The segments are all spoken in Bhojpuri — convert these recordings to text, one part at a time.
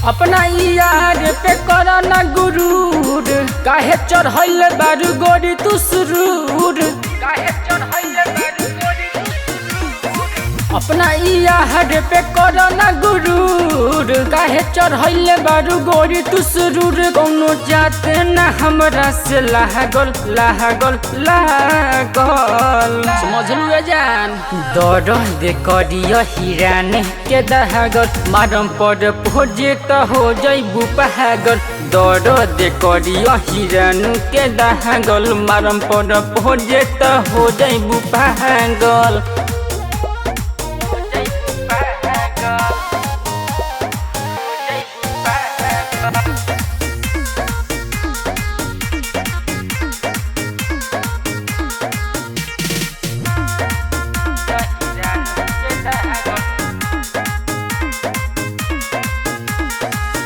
अपना यार पे करा ना गुरूर, काहे चढ़ैले बारू गोरी तू सुरूर, काहे चढ़ैले बारू गोरी तू सुरूर। अपना यार पे करा ना गुरूर, काहे चढ़ैले बारू गोरी तू सुरूर। कौनो जाते ना हमरा से लागल लागल लागल, समझ लुए जान। दर्द करिया हिराने के दहागल, मारम पर भोजे त हो जैबू पागल। दर्द करिया हिरानु के दहागल, मारम पर भोजे त हो जैबू पागल।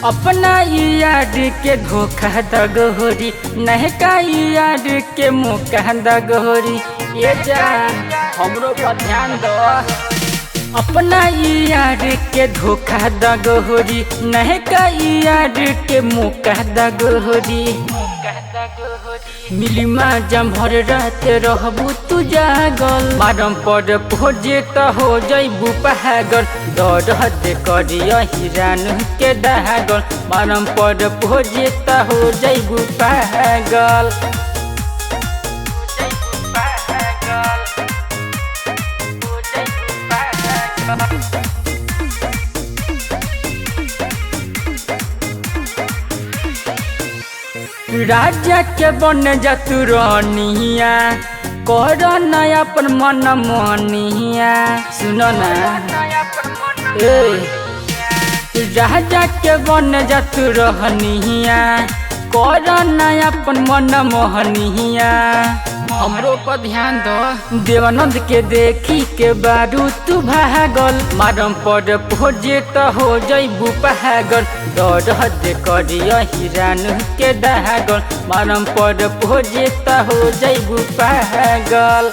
अपना यार के धोखा दगोरी, नहका यार के मौका दगोरी। ये जान हमरो पर ध्यान दो। अपना यार के धोखा दगोरी, नहका यार के मौका दगोरी। मिली जम भर रात रहबू तू जागल, मारम पर भोजे त हो जैबू पागल। दर्द करिया हिरानु के दहागल, मारम पर भोजे त हो जैबू पागल। राजा के बन जतु रानिया, कर नया पर मन मनिया। सुनो ना राजा के बन जतु रहनिया, कर नया पर मन मोहनिया। हमरो पर ध्यान दो। देवानंद के देखी के बारू तू भागल, मारम पर भोजे त हो जैबू पागल। दर्द करिया हिरानु के दहागल, मारम पर भोजे त हो जैबू पागल।